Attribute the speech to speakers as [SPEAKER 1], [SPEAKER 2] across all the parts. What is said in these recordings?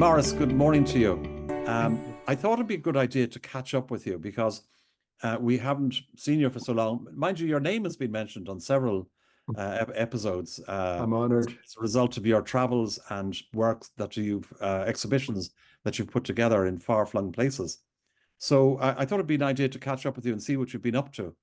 [SPEAKER 1] Maurice, good morning to you.
[SPEAKER 2] Thank you.
[SPEAKER 1] I thought it'd be a good idea to catch up with you because we haven't seen you for so long. Mind you, your name has been mentioned on several episodes
[SPEAKER 2] I'm honored.
[SPEAKER 1] as a result of your travels and work that you've exhibitions that you've put together in far-flung places. So I thought it'd be an idea to catch up with you and see what you've been up to.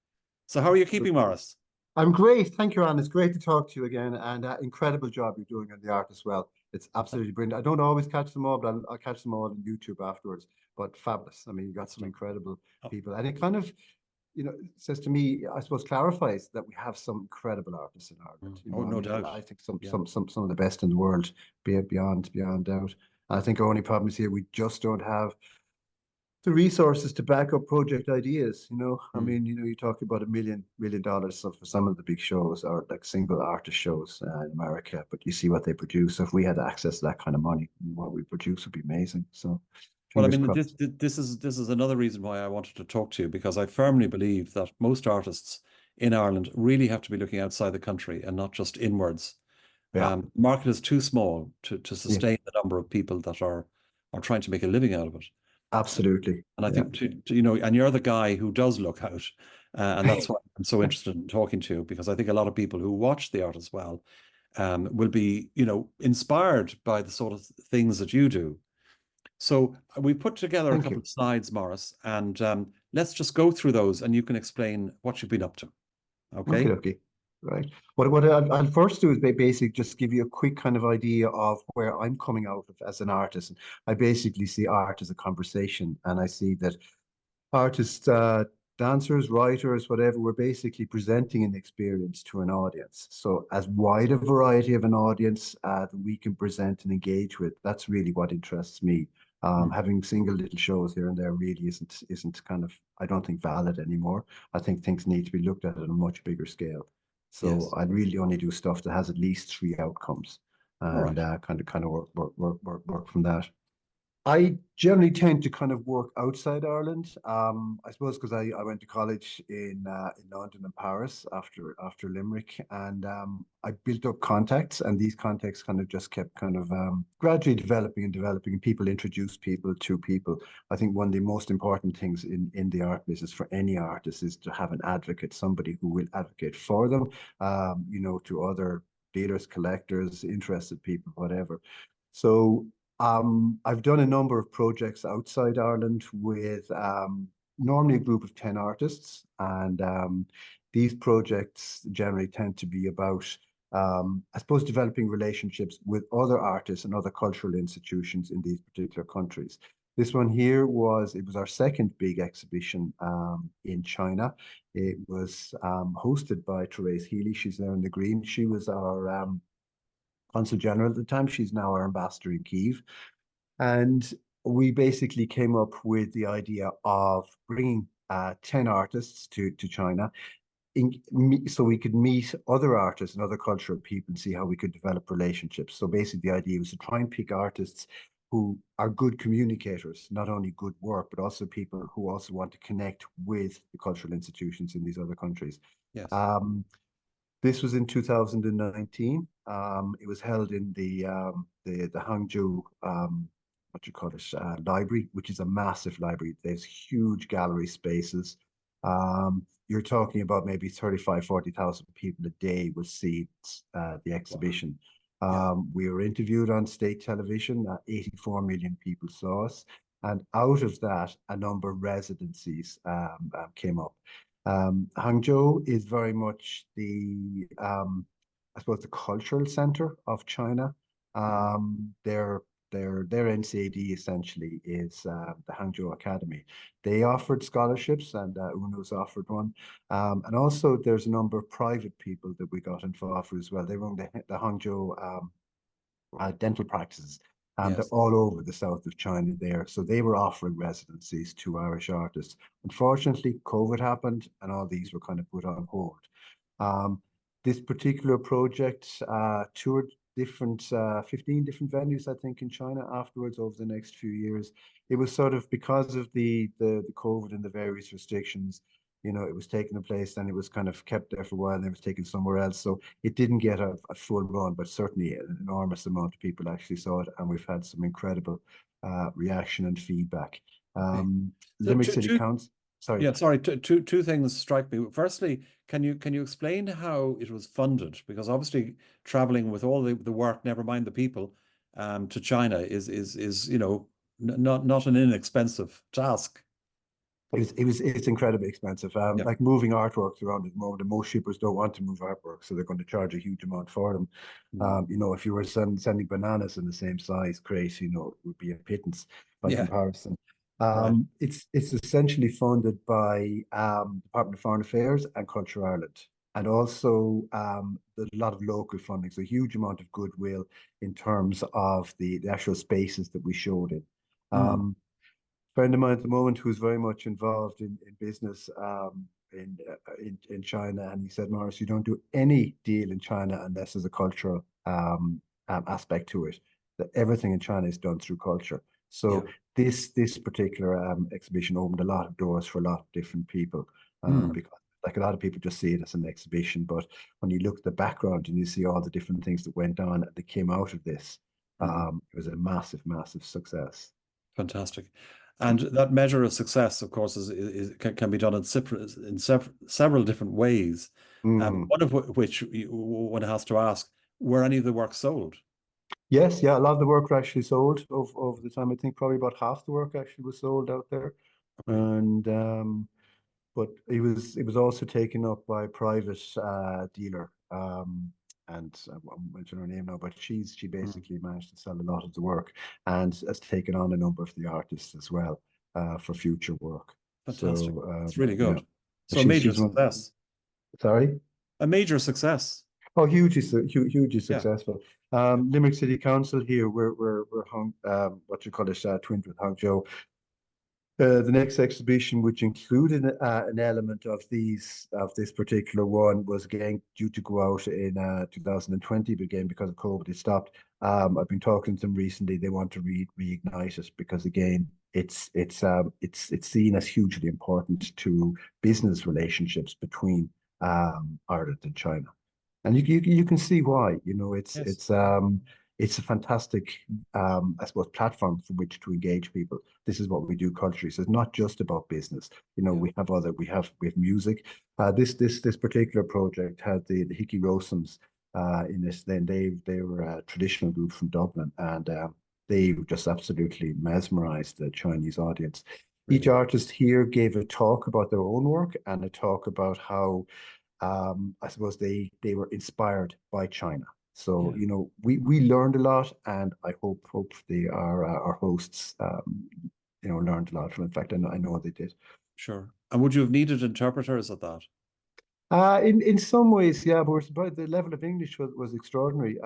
[SPEAKER 1] So how are you keeping, Maurice?
[SPEAKER 2] I'm great. Thank you, Anne. It's great to talk to you again, and incredible job you're doing on the art as well. It's absolutely brilliant. I don't always catch them all, but I'll catch them all on YouTube afterwards. But fabulous. I mean, you got
[SPEAKER 1] Good
[SPEAKER 2] some
[SPEAKER 1] stuff.
[SPEAKER 2] incredible
[SPEAKER 1] Oh,
[SPEAKER 2] people, and it kind of, says to me, I suppose, clarifies that we have some incredible artists in Ireland.
[SPEAKER 1] oh,
[SPEAKER 2] I
[SPEAKER 1] no
[SPEAKER 2] mean,
[SPEAKER 1] doubt.
[SPEAKER 2] I think some
[SPEAKER 1] Yeah.
[SPEAKER 2] some some some of the best in the world, beyond doubt. I think our only problem is here we just don't have the resources to back up project ideas. I
[SPEAKER 1] Mm.
[SPEAKER 2] mean, you talk about $1 million for some of the big shows or like single artist shows in America, but you see what they produce. So if we had access to that kind of money, what we produce would be amazing. So
[SPEAKER 1] Well, I
[SPEAKER 2] fingers
[SPEAKER 1] mean,
[SPEAKER 2] crossed.
[SPEAKER 1] this is another reason why I wanted to talk to you because I firmly believe that most artists in Ireland really have to be looking outside the country and not just inwards.
[SPEAKER 2] Yeah,
[SPEAKER 1] Market is too small to
[SPEAKER 2] yeah,
[SPEAKER 1] sustain the number of people that are trying to make a living out of it.
[SPEAKER 2] absolutely.
[SPEAKER 1] And I
[SPEAKER 2] Yeah.
[SPEAKER 1] think and you're the guy who does look out, and that's why I'm so interested in talking to you because I think a lot of people who watch the art as well will be, inspired by the sort of things that you do. So we put together a
[SPEAKER 2] Thank
[SPEAKER 1] couple
[SPEAKER 2] you.
[SPEAKER 1] of slides, Morris, and let's just go through those, and you can explain what you've been up to.
[SPEAKER 2] Okay,
[SPEAKER 1] Okay?
[SPEAKER 2] okay. Right. What I'll first do is basically just give you a quick kind of idea of where I'm coming out of as an artist. I basically see art as a conversation, and I see that artists, dancers, writers, whatever, we're basically presenting an experience to an audience. So as wide a variety of an audience that we can present and engage with, that's really what interests me.
[SPEAKER 1] Mm.
[SPEAKER 2] Having single little shows here and there really isn't kind of, I don't think, valid anymore. I think things need to be looked at a much bigger scale. So
[SPEAKER 1] Yes.
[SPEAKER 2] I really only do stuff that has at least three outcomes,
[SPEAKER 1] All
[SPEAKER 2] and
[SPEAKER 1] right.
[SPEAKER 2] kind of work from that. I generally tend to kind of work outside Ireland. I suppose because I went to college in London and Paris after Limerick, and I built up contacts, and these contacts kind of just kept kind of gradually developing and developing. And people introduce people to people. I think one of the most important things in the art business for any artist is to have an advocate, somebody who will advocate for them, to other dealers, collectors, interested people, whatever. So I've done a number of projects outside Ireland with normally a group of 10 artists, and these projects generally tend to be about, I suppose, developing relationships with other artists and other cultural institutions in these particular countries. This one here it was our second big exhibition in China. It was hosted by Therese Healy. She's there in the green. She was our consul general at the time. She's now our ambassador in Kiev. And we basically came up with the idea of bringing 10 artists to China so we could meet other artists and other cultural people and see how we could develop relationships. So basically, the idea was to try and pick artists who are good communicators, not only good work, but also people who also want to connect with the cultural institutions in these other countries.
[SPEAKER 1] Yes.
[SPEAKER 2] Um, this was in 2019. It was held in the Hangzhou what do you call it library, which is a massive library. There's huge gallery spaces. You're talking about maybe 40,000 people a day will see the
[SPEAKER 1] Wow.
[SPEAKER 2] exhibition.
[SPEAKER 1] Yeah.
[SPEAKER 2] We were interviewed on state television. 84 million people saw us. And out of that, a number of residencies came up. Hangzhou is very much I suppose, the cultural center of China.
[SPEAKER 1] Mm.
[SPEAKER 2] Their NCAD essentially is the Hangzhou Academy. They offered scholarships, and UNO's offered one. And also, there's a number of private people that we got involved with as well. They run the Hangzhou dental practices. They're
[SPEAKER 1] Yes.
[SPEAKER 2] all over the south of China there. So they were offering residencies to Irish artists. Unfortunately, COVID happened and all these were kind of put on hold. Um, this particular project toured 15 different venues, I think, in China afterwards over the next few years. It was sort of because of the COVID and the various restrictions, it was taking a place, then it was kind of kept there for a while, and it was taken somewhere else. So it didn't get a full run, but certainly an enormous amount of people actually saw it, and we've had some incredible reaction and feedback.
[SPEAKER 1] Okay. So
[SPEAKER 2] Limerick City Council, sorry.
[SPEAKER 1] yeah, sorry, two things strike me. Firstly, can you explain how it was funded? Because obviously traveling with all the work, never mind the people, to China is not an inexpensive task.
[SPEAKER 2] It's incredibly expensive.
[SPEAKER 1] Yeah.
[SPEAKER 2] Like moving artworks around at the moment, and most shippers don't want to move artwork, so they're going to charge a huge amount for them.
[SPEAKER 1] Mm.
[SPEAKER 2] If you were sending bananas in the same size crate, it would be a pittance by
[SPEAKER 1] Yeah.
[SPEAKER 2] comparison.
[SPEAKER 1] Right.
[SPEAKER 2] It's essentially funded by Department of Foreign Affairs and Culture Ireland, and also a lot of local funding. So a huge amount of goodwill in terms of the actual spaces that we showed in.
[SPEAKER 1] Mm.
[SPEAKER 2] Um, Friend of mine at the moment who's very much involved in business in China, and he said, Maurice, you don't do any deal in China unless there's a cultural aspect to it. That everything in China is done through culture.
[SPEAKER 1] Yeah.
[SPEAKER 2] So this particular exhibition opened a lot of doors for a lot of different people
[SPEAKER 1] Mm.
[SPEAKER 2] because like a lot of people just see it as an exhibition, but when you look at the background and you see all the different things that went on and that came out of this,
[SPEAKER 1] Mm.
[SPEAKER 2] it was a massive, massive success.
[SPEAKER 1] Fantastic. And that measure of success, of course, can be done several different ways.
[SPEAKER 2] Mm.
[SPEAKER 1] One of which one has to ask, were any of the work sold?
[SPEAKER 2] Yes, yeah, a lot of the work were actually sold over the time. I think probably about half the work actually was sold out there.
[SPEAKER 1] Okay.
[SPEAKER 2] And but it was also taken up by a private dealer. And I won't mention her name now, but she
[SPEAKER 1] Mm.
[SPEAKER 2] basically managed to sell a lot of the work and has taken on a number of the artists as well for future work.
[SPEAKER 1] Fantastic.
[SPEAKER 2] So
[SPEAKER 1] That's really
[SPEAKER 2] yeah,
[SPEAKER 1] good. So a major
[SPEAKER 2] she's one.
[SPEAKER 1] success.
[SPEAKER 2] Sorry.
[SPEAKER 1] A major success.
[SPEAKER 2] Oh, hugely
[SPEAKER 1] Yeah.
[SPEAKER 2] successful.
[SPEAKER 1] Yeah.
[SPEAKER 2] Limerick City Council here, we're what you call it, twinned with Hangzhou. The next exhibition, which included an element of this particular one, was again due to go out in 2020, but again because of COVID, it stopped. I've been talking to them recently. They want to reignite it because again, it's seen as hugely important to business relationships between Ireland and China. And you can see why. It's
[SPEAKER 1] Yes.
[SPEAKER 2] it's it's a fantastic I suppose platform from which to engage people. This is what we do culturally. So it's not just about business.
[SPEAKER 1] Yeah.
[SPEAKER 2] We have music. This particular project had the Hickey Rosums in this. Then they were a traditional group from Dublin, and they just absolutely mesmerized the Chinese audience. Each
[SPEAKER 1] Really.
[SPEAKER 2] artist here gave a talk about their own work and a talk about how I suppose they were inspired by China. So
[SPEAKER 1] Yeah.
[SPEAKER 2] we learned a lot, and I hope our hosts learned a lot from it. In fact, I know they did.
[SPEAKER 1] Sure. And would you have needed interpreters at that?
[SPEAKER 2] In some ways, yeah, but the level of English was extraordinary.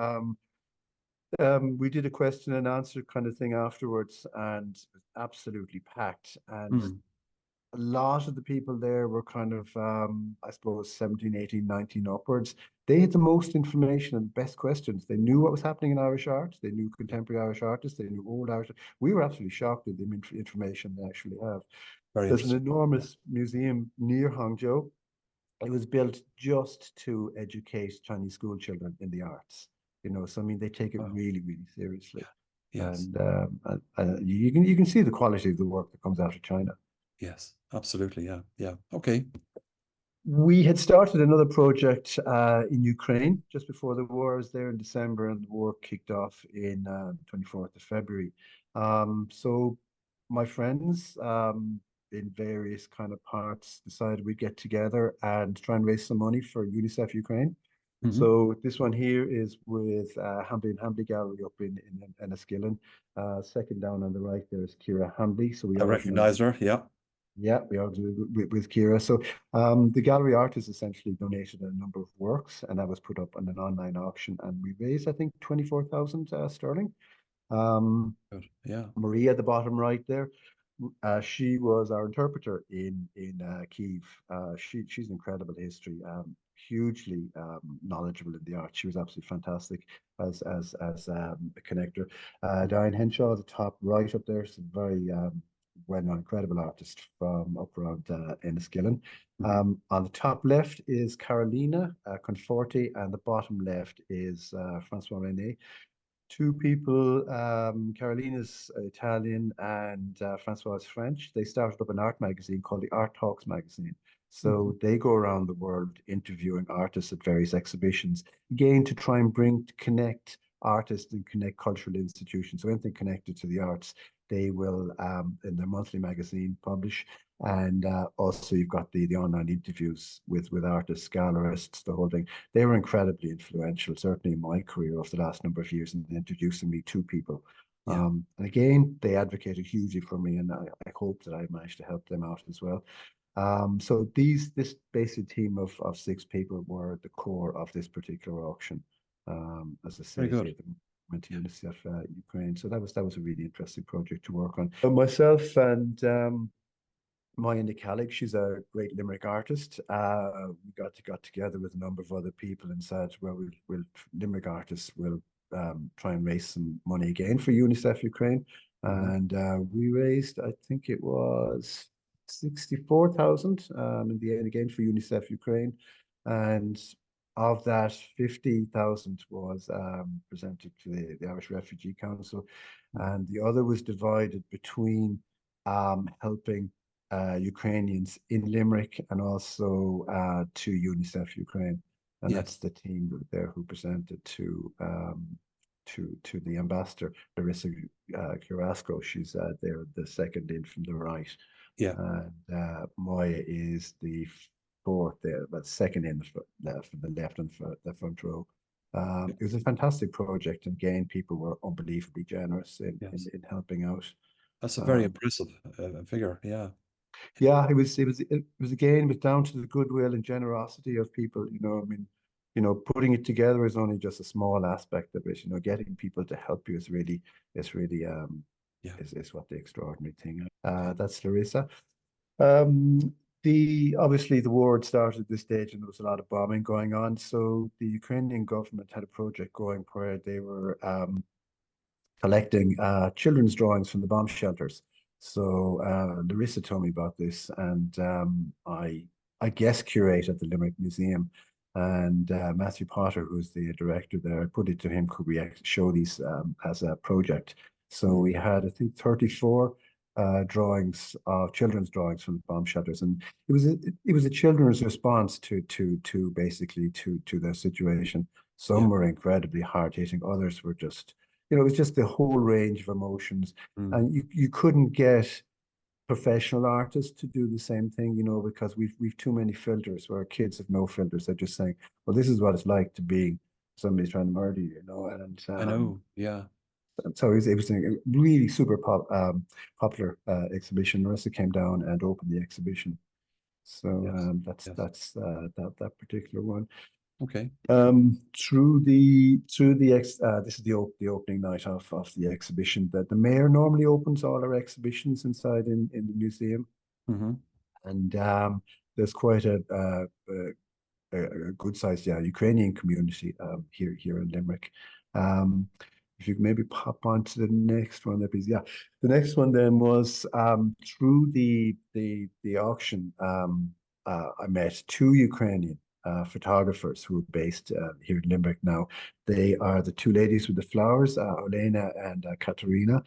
[SPEAKER 2] We did a question and answer kind of thing afterwards, and absolutely packed. And
[SPEAKER 1] Mm.
[SPEAKER 2] a lot of the people there were kind of, I suppose, 17, 18, 19 upwards. They had the most information and best questions. They knew what was happening in Irish art. They knew
[SPEAKER 1] Yeah.
[SPEAKER 2] contemporary Irish artists. They knew old Irish. We were absolutely shocked at the information they actually have.
[SPEAKER 1] Very
[SPEAKER 2] There's an
[SPEAKER 1] interesting. Yeah.
[SPEAKER 2] enormous museum near Hangzhou. It was built just to educate Chinese school children in the arts. So I mean, they take it
[SPEAKER 1] Wow.
[SPEAKER 2] really, really seriously.
[SPEAKER 1] Yeah. Yes.
[SPEAKER 2] And you can see the quality of the work that comes out of China.
[SPEAKER 1] Yes. Absolutely. Yeah. Yeah. Okay.
[SPEAKER 2] We had started another project in Ukraine just before the war. I was there in December, and the war kicked off in 24th of February. So my friends in various kind of parts decided we'd get together and try and raise some money for UNICEF Ukraine.
[SPEAKER 1] Hmm.
[SPEAKER 2] So this one here is with Hambley and Hambley Gallery up in Enniskillen. Second down on the right there is Kira Hambley. So we
[SPEAKER 1] I
[SPEAKER 2] organized.
[SPEAKER 1] recognize her. Yeah.
[SPEAKER 2] Yeah, we are with Kira. So the gallery artist essentially donated a number of works, and that was put up on an online auction, and we raised, I think, 24,000 sterling. Um,
[SPEAKER 1] Good. Yeah.
[SPEAKER 2] Maria at the bottom right there, she was our interpreter in Kiev. She's an incredible history, hugely knowledgeable in the art. She was absolutely fantastic as a connector. Diane Henshaw at the top right up there, is very well-known, incredible artist from up around Enniskillen.
[SPEAKER 1] Mhm.
[SPEAKER 2] On the top left is Carolina Conforti, and the bottom left is Francois René. Two people, Carolina's Italian and Francois is French. They started up an art magazine called the Art Talks magazine.
[SPEAKER 1] Mhm.
[SPEAKER 2] So they go around the world interviewing artists at various exhibitions, again to try and connect artists and connect cultural institutions. So anything connected to the arts, they will in their monthly magazine publish. And also you've got the online interviews with artists, gallerists, the whole thing. They were incredibly influential, certainly in my career over the last number of years, in introducing me to people.
[SPEAKER 1] Yeah,
[SPEAKER 2] And again, they advocated hugely for me, and I hope that I managed to help them out as well. So this basic team of six people were the core of this particular auction. As I
[SPEAKER 1] very
[SPEAKER 2] say,
[SPEAKER 1] good.
[SPEAKER 2] they went to UNICEF Ukraine. So that was a really interesting project to work on. So myself and Maya Nicalig, she's a great Limerick artist. We got together with a number of other people and said, well, we'll Limerick artists will try and raise some money again for UNICEF Ukraine.
[SPEAKER 1] Mhm.
[SPEAKER 2] And we raised, I think it was 64,000 in the end again for UNICEF Ukraine. And of that, 50,000 was presented to the Irish Refugee Council.
[SPEAKER 1] Mhm.
[SPEAKER 2] And the other was divided between helping Ukrainians in Limerick and also to UNICEF Ukraine. And
[SPEAKER 1] Yes,
[SPEAKER 2] that's the team there who presented to the ambassador, Larissa Carrasco. She's there, the second in from the right.
[SPEAKER 1] yeah,
[SPEAKER 2] And Moya is the fourth there, but second in from the left and the front row.
[SPEAKER 1] yeah.
[SPEAKER 2] It was a fantastic project, and again, people were unbelievably generous
[SPEAKER 1] Yes.
[SPEAKER 2] in helping out.
[SPEAKER 1] That's a very
[SPEAKER 2] Um,
[SPEAKER 1] impressive figure. Yeah,
[SPEAKER 2] yeah, it was again, it was down to the goodwill and generosity of people. I mean, putting it together is only just a small aspect of it. Getting people to help you is really
[SPEAKER 1] yeah.
[SPEAKER 2] is what the extraordinary thing.
[SPEAKER 1] Okay.
[SPEAKER 2] That's Larissa. Um, the obviously the war had started at this stage, and there was a lot of bombing going on. So the Ukrainian government had a project going where they were collecting children's drawings from the bomb shelters. So Larissa told me about this, and I guest curate at the Limerick Museum. And Matthew Potter, who's the director there, I put it to him, could we show these as a project? So
[SPEAKER 1] Mm.
[SPEAKER 2] we had, I think, 34 drawings of children's drawings from the bomb shelters, and it was a children's response to basically to their situation.
[SPEAKER 1] Yeah.
[SPEAKER 2] Some were incredibly hard hitting, others were just it was just the whole range of emotions.
[SPEAKER 1] Mm.
[SPEAKER 2] And you couldn't get professional artists to do the same thing, because we've too many filters where kids have no filters. They're just saying, well, this is what it's like to be somebody's trying to murder you. And
[SPEAKER 1] I know. Yeah.
[SPEAKER 2] so it was a really super popular exhibition. Marissa came down and opened the exhibition. So
[SPEAKER 1] Yes.
[SPEAKER 2] that's
[SPEAKER 1] Yes.
[SPEAKER 2] that's that particular one.
[SPEAKER 1] Okay.
[SPEAKER 2] This is the opening night of the exhibition. That the mayor normally opens all our exhibitions inside in the museum,
[SPEAKER 1] Hmm.
[SPEAKER 2] and there's quite a good sized Ukrainian community here in Limerick. Um, if you could maybe pop on to the next one, please. Yeah, the next one then was through the auction. I met two Ukrainian photographers who are based here in Limerick now. They are the two ladies with the flowers, Olena and Katerina.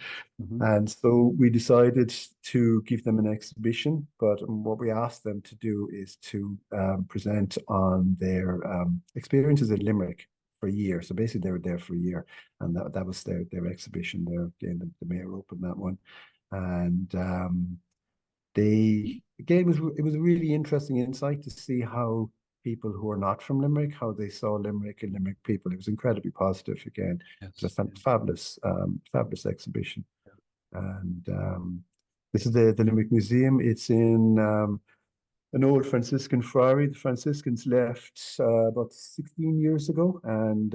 [SPEAKER 1] Hmm.
[SPEAKER 2] And so we decided to give them an exhibition, but what we asked them to do is to present on their experiences in Limerick for a year. So basically, they were there for a year, and that was their exhibition there. Again, the mayor opened that one, and they again it was a really interesting insight to see how people who are not from Limerick, how they saw Limerick and Limerick people. It was incredibly positive. Again, it was
[SPEAKER 1] Yes.
[SPEAKER 2] a
[SPEAKER 1] Yes.
[SPEAKER 2] fabulous exhibition. And this is the Limerick Museum. It's in an old Franciscan friary. The Franciscans left about 16 years ago, and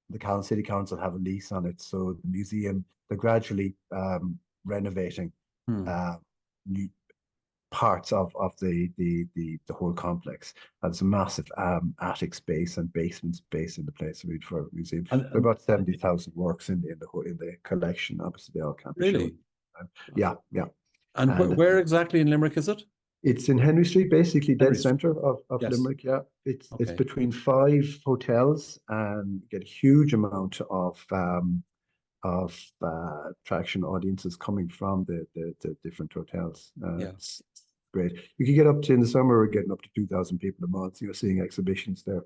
[SPEAKER 2] the city council have a lease on it. So the museum, they're gradually renovating
[SPEAKER 1] Hmm.
[SPEAKER 2] uh, new parts of the whole complex. And it's a massive attic space and basement space in the place really for a museum.
[SPEAKER 1] And,
[SPEAKER 2] There are
[SPEAKER 1] and
[SPEAKER 2] about 70,000 works in the collection. Obviously, they all can't be shown.
[SPEAKER 1] really,
[SPEAKER 2] Yeah, yeah.
[SPEAKER 1] And
[SPEAKER 2] And
[SPEAKER 1] where exactly in Limerick is it?
[SPEAKER 2] it's in Henry Street, basically dead
[SPEAKER 1] Henry Street.
[SPEAKER 2] center of
[SPEAKER 1] Yes.
[SPEAKER 2] Limerick. Yeah, it's
[SPEAKER 1] Okay.
[SPEAKER 2] between five hotels, and you get a huge amount of traction audiences coming from the different hotels.
[SPEAKER 1] Yeah.
[SPEAKER 2] It's great. You can get up to, in the summer, we're getting up to 2,000 people a month. You're seeing exhibitions there,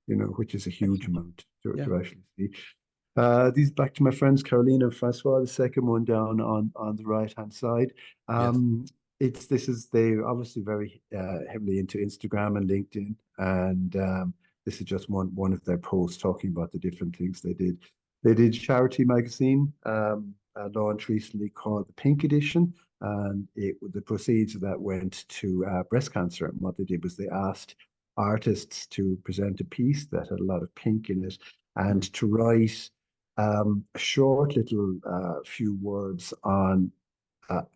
[SPEAKER 2] which is a huge
[SPEAKER 1] Excellent.
[SPEAKER 2] amount
[SPEAKER 1] Yeah.
[SPEAKER 2] to actually see. These back to my friends Caroline and Francois, the second one down on the right hand side.
[SPEAKER 1] Yes.
[SPEAKER 2] They obviously very heavily into Instagram and LinkedIn, and this is just one of their posts talking about the different things they did. They did charity magazine launched recently called the Pink Edition, and the proceeds of that went to breast cancer. And what they did was they asked artists to present a piece that had a lot of pink in it and
[SPEAKER 1] Mm.
[SPEAKER 2] to write a short little few words on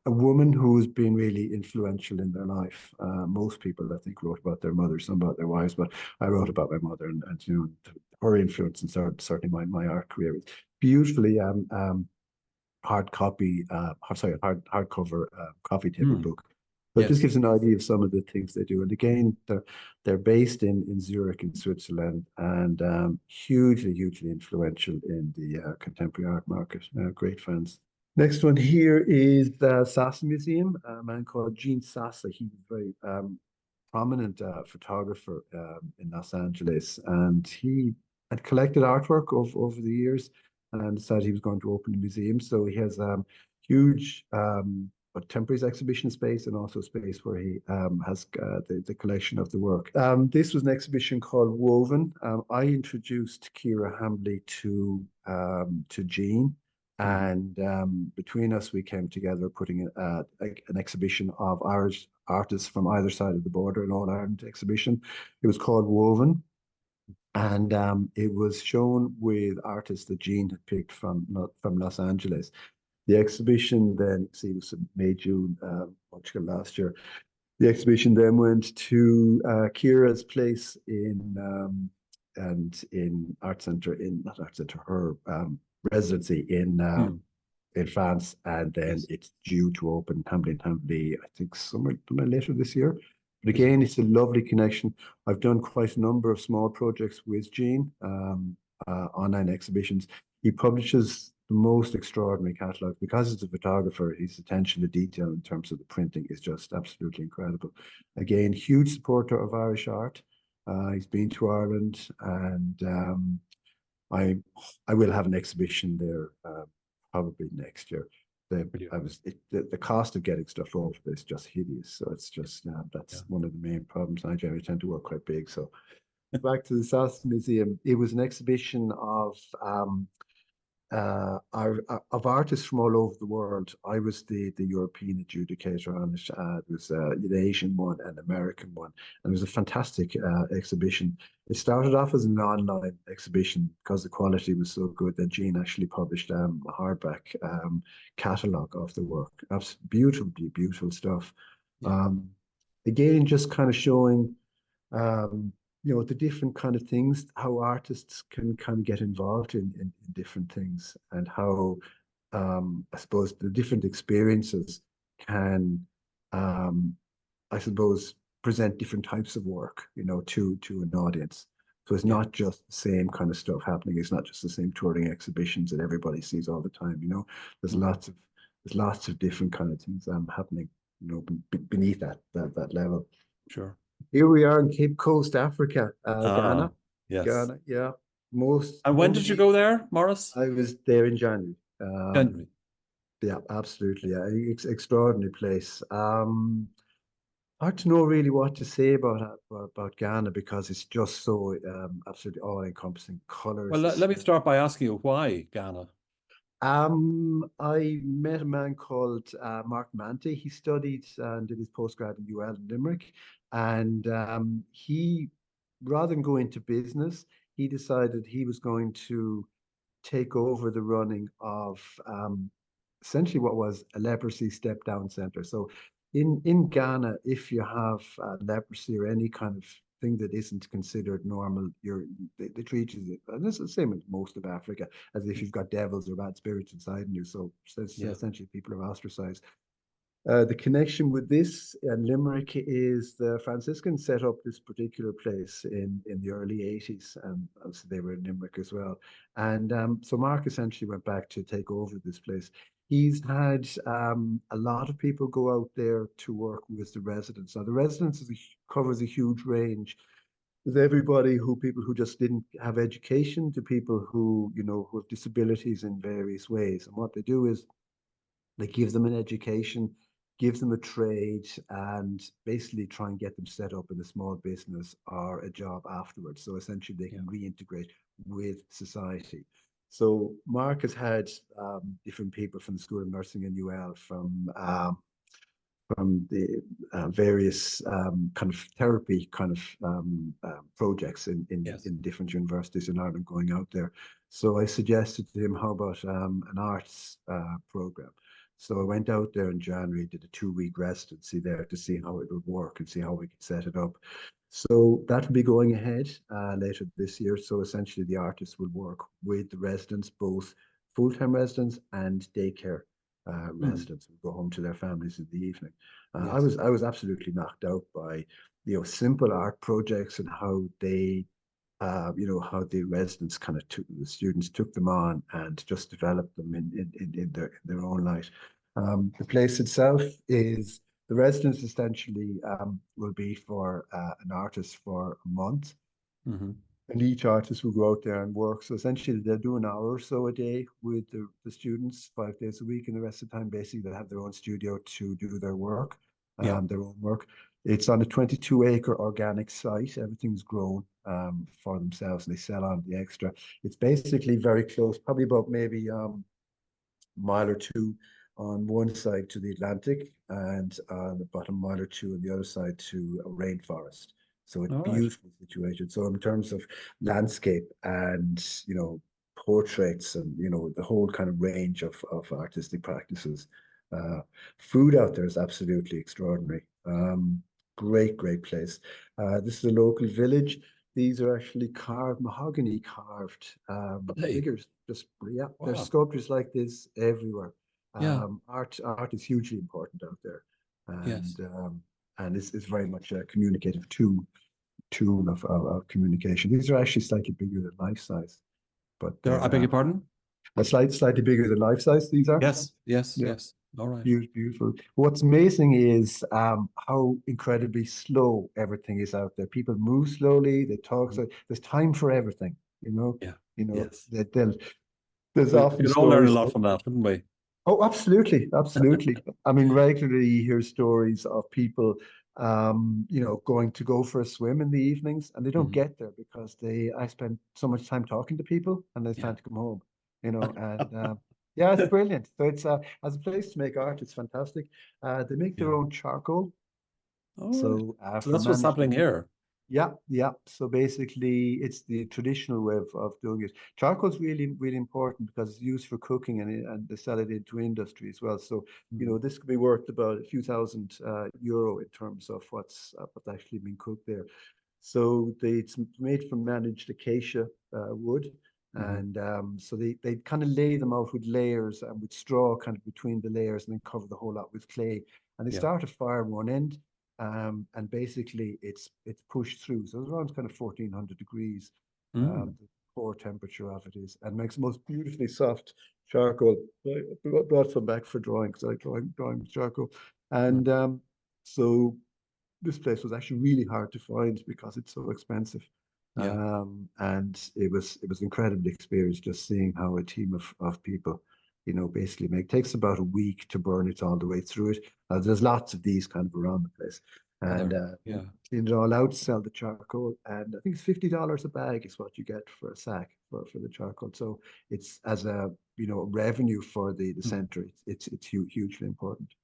[SPEAKER 2] a woman who's been really influential in their life. Most people, I think, wrote about their mothers, some about their wives, but I wrote about my mother and her influence, and certainly my art career. It's beautifully hard copy, sorry, hardcover coffee table
[SPEAKER 1] Mm.
[SPEAKER 2] book. So it just
[SPEAKER 1] Yes.
[SPEAKER 2] gives an idea of some of the things they do. And again, they're based in Zurich in Switzerland, and hugely influential in the contemporary art market. Great fans. Next one here is the Sassa Museum. A man called Gene Sassa. He was very prominent photographer in Los Angeles, and he had collected artwork over the years and decided he was going to open a museum. So he has huge temporary exhibition space and also space where he has the collection of the work. This was an exhibition called Woven. I introduced Kira Hambley to Jean.
[SPEAKER 1] Mm.
[SPEAKER 2] And between us, we came together putting an exhibition of Irish artists from either side of the border, an All Ireland exhibition. It was called Woven, and it was shown with artists that Jean had picked from Los Angeles. The exhibition then, see, it was May, June, Portugal last year. The exhibition then went to Kira's place in Art Center, not Art Center, her residency
[SPEAKER 1] Mm.
[SPEAKER 2] in France, and then
[SPEAKER 1] Yes.
[SPEAKER 2] it's due to open Hambley, I think somewhere later this year. But
[SPEAKER 1] Is it?
[SPEAKER 2] again, it's a lovely connection. I've done quite a number of small projects with Gene, online exhibitions. He publishes the most extraordinary catalogs because he's a photographer. His attention to detail in terms of the printing is just absolutely incredible. Again, huge supporter of Irish art. He's been to Ireland, and I I will have an exhibition there probably next year.
[SPEAKER 1] Brilliant.
[SPEAKER 2] The cost of getting stuff over there is just hideous. So it's just
[SPEAKER 1] Yeah.
[SPEAKER 2] that's one of the main problems. I generally tend to work quite big. So back to the South Museum, it was an exhibition of artists from all over the world. I was the European adjudicator on it. There was an Asian one and American one, and it was a fantastic exhibition. It started off as an online exhibition because the quality was so good that Jean actually published a hardback catalogue of the work. That's beautiful stuff.
[SPEAKER 1] Yeah.
[SPEAKER 2] Um, Again, just kind of showing um, the different kind of things, how artists can kind of get involved in different things, and how I suppose the different experiences can, um, I suppose, present different types of work, to an audience. So it's
[SPEAKER 1] Yeah.
[SPEAKER 2] not just the same kind of stuff happening. It's not just the same touring exhibitions that everybody sees all the time. There's
[SPEAKER 1] Mm.
[SPEAKER 2] lots of different kind of things happening, beneath that level.
[SPEAKER 1] Sure.
[SPEAKER 2] Here we are in Cape Coast, Africa,
[SPEAKER 1] Ah,
[SPEAKER 2] Ghana.
[SPEAKER 1] yes.
[SPEAKER 2] Ghana, yeah. Most
[SPEAKER 1] And when did you go
[SPEAKER 2] unbelievable.
[SPEAKER 1] there, Maurice?
[SPEAKER 2] I was there in January.
[SPEAKER 1] January.
[SPEAKER 2] Yeah, absolutely. Yeah, extraordinary place. Hard to know really what to say about Ghana because it's just so absolutely all-encompassing.
[SPEAKER 1] Well,
[SPEAKER 2] Colors,
[SPEAKER 1] let me start by asking you why Ghana?
[SPEAKER 2] I met a man called Mark Manty. He studied and did his postgrad in UL in Limerick, and he, rather than go into business, he decided he was going to take over the running of essentially what was a leprosy step down center. So in Ghana, if you have leprosy or any kind of thing that isn't considered normal, they treat you, and this is the same as most of Africa, as if you've got devils or bad spirits inside you. So
[SPEAKER 1] Yeah.
[SPEAKER 2] essentially, people are ostracized. The connection with this and Limerick is the Franciscans set up this particular place in the early 80s, and so they were in Limerick as well. And so Mark essentially went back to take over this place. He's had a lot of people go out there to work with the residents. Now, the residents covers a huge range. There's everybody who people who just didn't have education to people who, who have disabilities in various ways. And what they do is they give them an education, give them a trade, and basically try and get them set up in a small business or a job afterwards. So essentially, they
[SPEAKER 1] Yeah.
[SPEAKER 2] can reintegrate with society. So Mark has had different people from the School of Nursing in UL, from the various kind of therapy kind of projects
[SPEAKER 1] Yes.
[SPEAKER 2] in different universities in Ireland going out there. So I suggested to him, how about an arts program? So I went out there in January, did a 2-week residency there to see how it would work and see how we could set it up. So that will be going ahead later this year. So essentially, the artists will work with the residents, both full-time residents and daycare residents who go home to their families in the evening.
[SPEAKER 1] Yes.
[SPEAKER 2] I was absolutely knocked out by simple art projects and how they how the residents kind of took the students took them on and just developed them in their own light. The place itself is the residents essentially will be for an artist for a month,
[SPEAKER 1] Mm-hmm.
[SPEAKER 2] and each artist will go out there and work. So essentially, they'll do an hour or so a day with the students 5 days a week, and the rest of the time, basically, they'll have their own studio to do their work,
[SPEAKER 1] Yeah.
[SPEAKER 2] their own work. It's on a 22-acre organic site. Everything's grown for themselves, and they sell on the extra. It's basically very close, probably about maybe mile or two on one side to the Atlantic, and on the bottom mile or two on the other side to a rainforest. So it's
[SPEAKER 1] All right.
[SPEAKER 2] beautifully situated. So in terms of landscape and portraits and the whole kind of range of artistic practices, food out there is absolutely extraordinary. Great place. This is a local village. These are actually mahogany carved
[SPEAKER 1] Hey.
[SPEAKER 2] figures. Just, yeah, there's
[SPEAKER 1] Wow.
[SPEAKER 2] sculptures like this everywhere.
[SPEAKER 1] Yeah.
[SPEAKER 2] Art is hugely important out there,
[SPEAKER 1] Yes.
[SPEAKER 2] and it's very much a communicative tool of communication. These are actually slightly bigger than life size, but
[SPEAKER 1] There. I
[SPEAKER 2] they're
[SPEAKER 1] beg your pardon?
[SPEAKER 2] slightly bigger than life size. These are.
[SPEAKER 1] Yes. Yes.
[SPEAKER 2] Yeah.
[SPEAKER 1] Yes. All right.
[SPEAKER 2] Beautiful. What's amazing is how incredibly slow everything is out there. People move slowly. They talk. So there's time for everything. You know.
[SPEAKER 1] Yeah.
[SPEAKER 2] You know
[SPEAKER 1] Yes.
[SPEAKER 2] that there's
[SPEAKER 1] We
[SPEAKER 2] often
[SPEAKER 1] could all learn a
[SPEAKER 2] stories.
[SPEAKER 1] lot from that, couldn't we?
[SPEAKER 2] Oh, absolutely, absolutely. I mean, regularly you hear stories of people, going to go for a swim in the evenings, and they don't
[SPEAKER 1] Mhm.
[SPEAKER 2] get there because I spend so much time talking to people, and they
[SPEAKER 1] Yeah.
[SPEAKER 2] plan to come home. And yeah, it's brilliant. So it's as a place to make art, it's fantastic. They make
[SPEAKER 1] Yeah.
[SPEAKER 2] their own charcoal,
[SPEAKER 1] All right.
[SPEAKER 2] so
[SPEAKER 1] So
[SPEAKER 2] for
[SPEAKER 1] that's what's
[SPEAKER 2] managed.
[SPEAKER 1] happening here.
[SPEAKER 2] Yeah, yeah. So basically, it's the traditional way of doing it. Charcoal's really important because it's used for cooking, and they sell it into industry as well. So,
[SPEAKER 1] Mm.
[SPEAKER 2] this could be worth about a few thousand euro in terms of what's actually being cooked there. So it's made from managed acacia wood,
[SPEAKER 1] Hmm.
[SPEAKER 2] and so they kind of lay them out with layers and with straw kind of between the layers, and then cover the whole lot with clay. And they
[SPEAKER 1] Yeah.
[SPEAKER 2] start a fire on one end, and basically it's pushed through. So it's around kind of 1400 degrees.
[SPEAKER 1] Mm.
[SPEAKER 2] The core temperature of it is, and makes the most beautifully soft charcoal. I brought some back for drawing because I like drawing with charcoal.
[SPEAKER 1] Mm.
[SPEAKER 2] And so this place was actually really hard to find because it's so expensive.
[SPEAKER 1] Yeah.
[SPEAKER 2] And it was an incredible experience just seeing how a team of people, basically takes about a week to burn it all the way through it. There's lots of these kind of around the place.
[SPEAKER 1] Are
[SPEAKER 2] And
[SPEAKER 1] there? Yeah.
[SPEAKER 2] clean it all out, sell the charcoal, and I think it's $50 a bag is what you get for a sack for the charcoal. So it's as a revenue for the
[SPEAKER 1] Mm.
[SPEAKER 2] center. It's hugely important.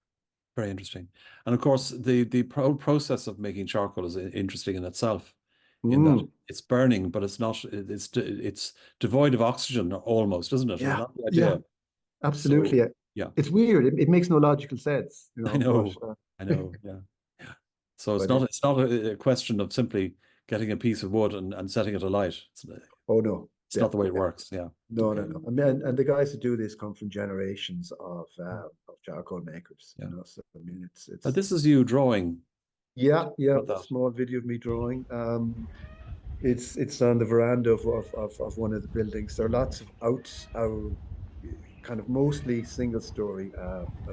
[SPEAKER 1] Very interesting. And of course, the process of making charcoal is interesting in itself, in that
[SPEAKER 2] Mm.
[SPEAKER 1] it's burning, but it's not. It's devoid of oxygen almost, isn't it? Is
[SPEAKER 2] Yeah,
[SPEAKER 1] that the
[SPEAKER 2] yeah,
[SPEAKER 1] idea?
[SPEAKER 2] absolutely.
[SPEAKER 1] So yeah,
[SPEAKER 2] It's weird. It makes no logical sense,
[SPEAKER 1] I
[SPEAKER 2] but
[SPEAKER 1] know. I know. Yeah. So
[SPEAKER 2] but
[SPEAKER 1] it's not a question of simply getting a piece of wood and setting it alight.
[SPEAKER 2] Oh no,
[SPEAKER 1] It's
[SPEAKER 2] yeah,
[SPEAKER 1] not the way it
[SPEAKER 2] yeah.
[SPEAKER 1] works. Yeah.
[SPEAKER 2] No, no,
[SPEAKER 1] Okay.
[SPEAKER 2] no. I mean, and the guys who do this come from generations of charcoal makers,
[SPEAKER 1] Yeah.
[SPEAKER 2] So I mean,
[SPEAKER 1] And
[SPEAKER 2] it's
[SPEAKER 1] this is you drawing
[SPEAKER 2] yeah, yeah.
[SPEAKER 1] about that.
[SPEAKER 2] Small video of me drawing. It's on the veranda of one of the buildings. There are lots of out kind of mostly single story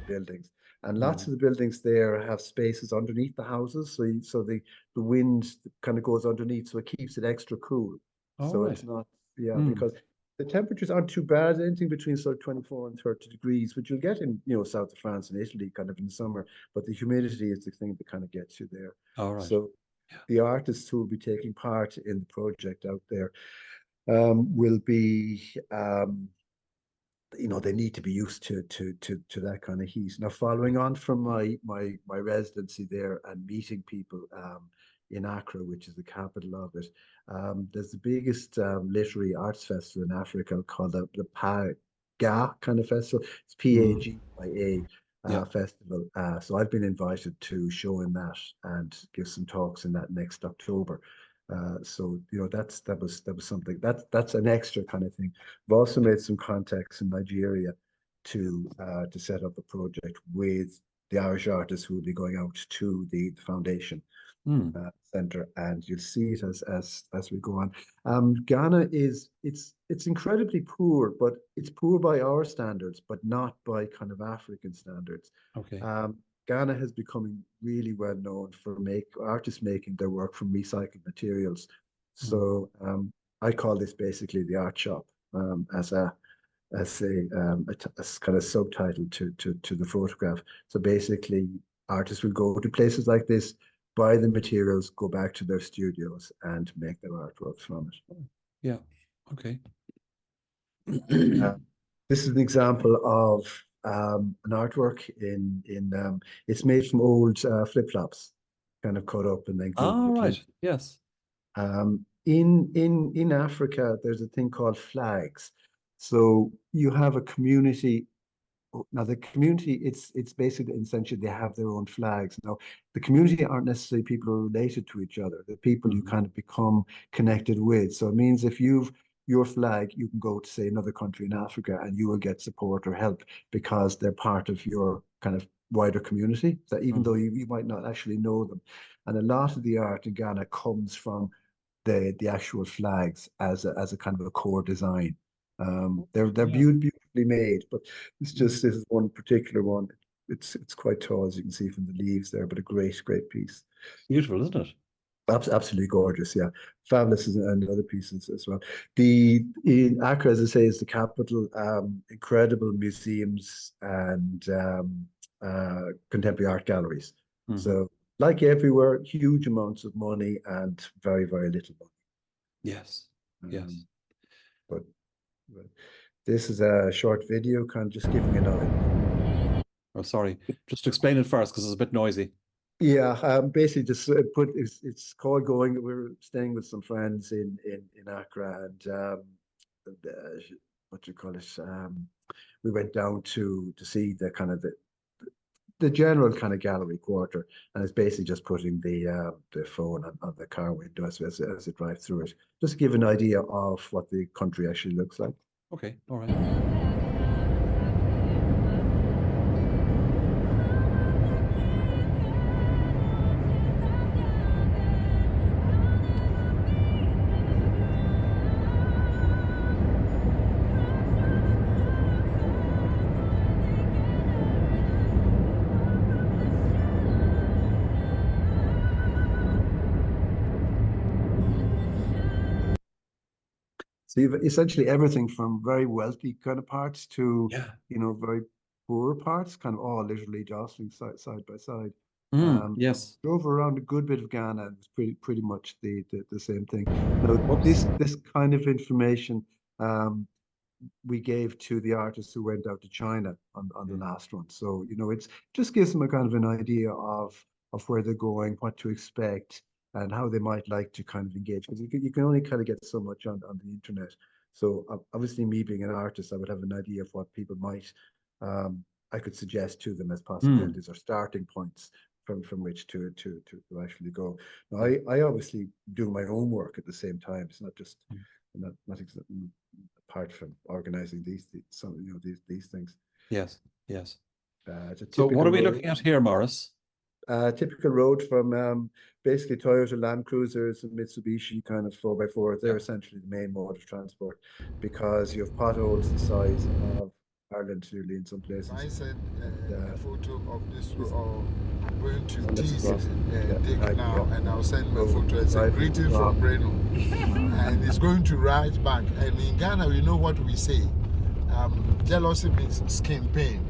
[SPEAKER 2] buildings, and lots
[SPEAKER 1] Mm.
[SPEAKER 2] of the buildings there have spaces underneath the houses, so the wind kind of goes underneath, so it keeps it extra cool.
[SPEAKER 1] All
[SPEAKER 2] So
[SPEAKER 1] right.
[SPEAKER 2] it's not, yeah,
[SPEAKER 1] Mm.
[SPEAKER 2] because the temperatures aren't too bad, anything between sort of 24 and 30 degrees, which you'll get in, south of France and Italy kind of in summer, but the humidity is the thing that kind of gets you there.
[SPEAKER 1] All right.
[SPEAKER 2] So the artists who will be taking part in the project out there will be they need to be used to that kind of heat. Now, following on from my residency there and meeting people in Accra, which is the capital of it, there's the biggest literary arts festival in Africa called the PAGA kind of festival. It's
[SPEAKER 1] Mm.
[SPEAKER 2] PAGIA
[SPEAKER 1] Yeah.
[SPEAKER 2] festival. So I've been invited to show in that and give some talks in that next October. So that was something that's an extra kind of thing. We've also made some contacts in Nigeria to set up a project with the Irish artists who will be going out to the foundation
[SPEAKER 1] Mm.
[SPEAKER 2] center, and you'll see it as we go on. Ghana it's incredibly poor, but it's poor by our standards, but not by kind of African standards.
[SPEAKER 1] Okay.
[SPEAKER 2] Um, Ghana has becoming really well known for artists making their work from recycled materials.
[SPEAKER 1] Mm.
[SPEAKER 2] So I call this basically the art shop as kind of subtitle to the photograph. So basically, artists will go to places like this, buy the materials, go back to their studios, and make their artworks from it.
[SPEAKER 1] Yeah. Okay.
[SPEAKER 2] Uh, this is an example of an artwork it's made from old flip-flops, kind of cut up and then
[SPEAKER 1] All
[SPEAKER 2] glued.
[SPEAKER 1] right. Yes.
[SPEAKER 2] In Africa, there's a thing called flags. So you have a community. Now the community, it's basically essentially they have their own flags. Now the community aren't necessarily people who are related to each other. The people you
[SPEAKER 1] Mhm.
[SPEAKER 2] kind of become connected with. So it means if you've your flag, you can go to say another country in Africa and you will get support or help because they're part of your kind of wider community. That even though
[SPEAKER 1] Mhm.
[SPEAKER 2] you might not actually know them, and a lot of the art in Ghana comes from the actual flags as a kind of a core design. They're
[SPEAKER 1] Yeah.
[SPEAKER 2] beautifully made, but it's
[SPEAKER 1] Mm.
[SPEAKER 2] just this is one particular one. It's quite tall, as you can see from the leaves there, but a great piece.
[SPEAKER 1] Beautiful, isn't it?
[SPEAKER 2] Absolutely gorgeous, yeah. Fabulous and other pieces as well. The in Accra, as I say, is the capital. Incredible museums and contemporary art galleries.
[SPEAKER 1] Hmm.
[SPEAKER 2] So, like everywhere, huge amounts of money and very little
[SPEAKER 1] Yes.
[SPEAKER 2] money.
[SPEAKER 1] Yes.
[SPEAKER 2] But, but this is a short video, kind of just giving an idea.
[SPEAKER 1] Oh, sorry. Just explain it first because it's a bit noisy.
[SPEAKER 2] Yeah, basically just it's called going. We're staying with some friends in Accra, and what do you call it? We went down to see the kind of the general kind of gallery quarter, and it's basically just putting the phone on the car window as it drives through it, just to give an idea of what the country actually looks like.
[SPEAKER 1] Okay. All right.
[SPEAKER 2] So you've essentially everything from very wealthy kind of parts to,
[SPEAKER 1] Yeah.
[SPEAKER 2] very poor parts, kind of all literally jostling side by side.
[SPEAKER 1] Mm.
[SPEAKER 2] So
[SPEAKER 1] Yes.
[SPEAKER 2] drove around a good bit of Ghana and it's pretty much the same thing. Now
[SPEAKER 1] Whoops.
[SPEAKER 2] this kind of information we gave to the artists who went out to China on the
[SPEAKER 1] Mm.
[SPEAKER 2] last one. So, it's just gives them a kind of an idea of where they're going, what to expect, and how they might like to kind of engage. Because you can only kind of get so much on the internet. So obviously, me being an artist, I would have an idea of what people might I could suggest to them as
[SPEAKER 1] Mm.
[SPEAKER 2] possibilities or starting points from which to actually go. Now, I obviously do my own work at the same time. It's not just not apart from organizing these things.
[SPEAKER 1] Yes, yes.
[SPEAKER 2] It's a
[SPEAKER 1] So what
[SPEAKER 2] typical
[SPEAKER 1] are we
[SPEAKER 2] road.
[SPEAKER 1] looking at here, Maurice?
[SPEAKER 2] Typical road from basically Toyota Land Cruisers and Mitsubishi kind of 4x4. They're
[SPEAKER 1] Yeah.
[SPEAKER 2] essentially the main mode of transport because you have potholes the size of Ireland, really, in some places.
[SPEAKER 3] I sent
[SPEAKER 2] And,
[SPEAKER 3] a photo of this
[SPEAKER 2] this-
[SPEAKER 3] road. I'm going to
[SPEAKER 2] let's
[SPEAKER 3] tease
[SPEAKER 2] cross.
[SPEAKER 3] Dick
[SPEAKER 2] Right,
[SPEAKER 3] now, and I'll send him a
[SPEAKER 2] So,
[SPEAKER 3] photo. It's a
[SPEAKER 2] right
[SPEAKER 3] greeting from Breno. And it's going to right back. And in Ghana, you know what we say? Jealousy means skin pain.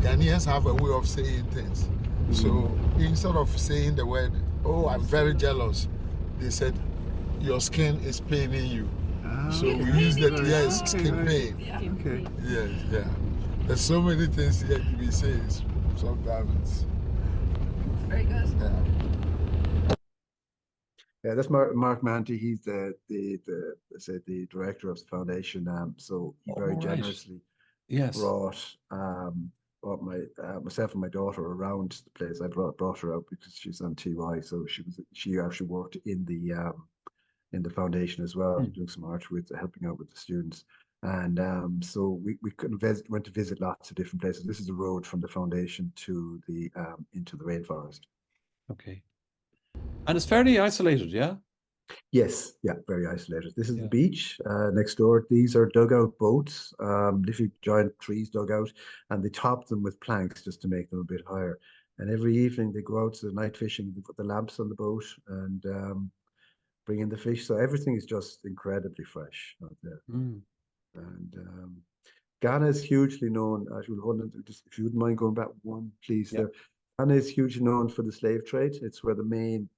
[SPEAKER 3] Ghanaians have a way of saying things. So instead of saying the word, oh, I'm very jealous, they said, your skin is paining you. So we use the skin pain.
[SPEAKER 4] Yeah.
[SPEAKER 2] Okay.
[SPEAKER 3] Yes, yeah. There's so many things here to be said. Sometimes
[SPEAKER 4] Very good.
[SPEAKER 2] Yeah, that's Mark Manty. He's the director of the foundation. So he very
[SPEAKER 1] right.
[SPEAKER 2] generously
[SPEAKER 1] Yes.
[SPEAKER 2] brought my myself and my daughter around the place. I brought her out because she's on TY, so she actually worked in the foundation as well, doing some art with helping out with the students. And so we went to visit lots of different places. This is the road from the foundation to the into the rainforest.
[SPEAKER 1] Okay. And it's fairly isolated, yeah?
[SPEAKER 2] Yes, yeah, very isolated. This is
[SPEAKER 1] Yeah.
[SPEAKER 2] the beach next door. These are dugout boats, literally giant trees dug out, and they top them with planks just to make them a bit higher. And every evening they go out to the night fishing. They put the lamps on the boat and bring in the fish. So everything is just incredibly fresh out there.
[SPEAKER 1] Mm.
[SPEAKER 2] And Ghana is hugely known. Actually, hold on, just if you wouldn't mind going back one, please.
[SPEAKER 1] Yeah.
[SPEAKER 2] There, Ghana is hugely known for the slave trade. It's where the main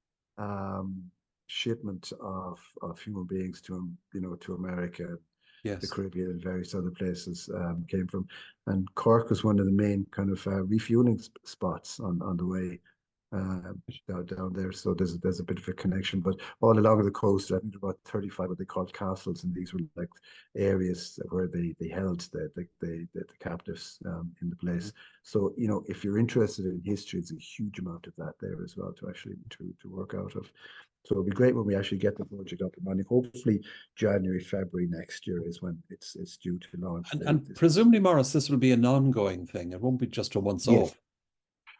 [SPEAKER 2] shipment of human beings to America, the
[SPEAKER 1] Yes.
[SPEAKER 2] Caribbean, and various other places came from. And Cork was one of the main kind of refueling spots on the way down there. So there's a bit of a connection, but all along the coast, I think there were about 35 what they called castles, and these were like areas where they held the captives in the place. So if you're interested in history, it's a huge amount of that there as well to actually to work out of. So it'll be great when we actually get the project up and running. Hopefully, January, February next year is when it's due to launch.
[SPEAKER 1] And presumably, Maurice, this will be an ongoing thing. It won't be just a once
[SPEAKER 2] Yes.
[SPEAKER 1] off.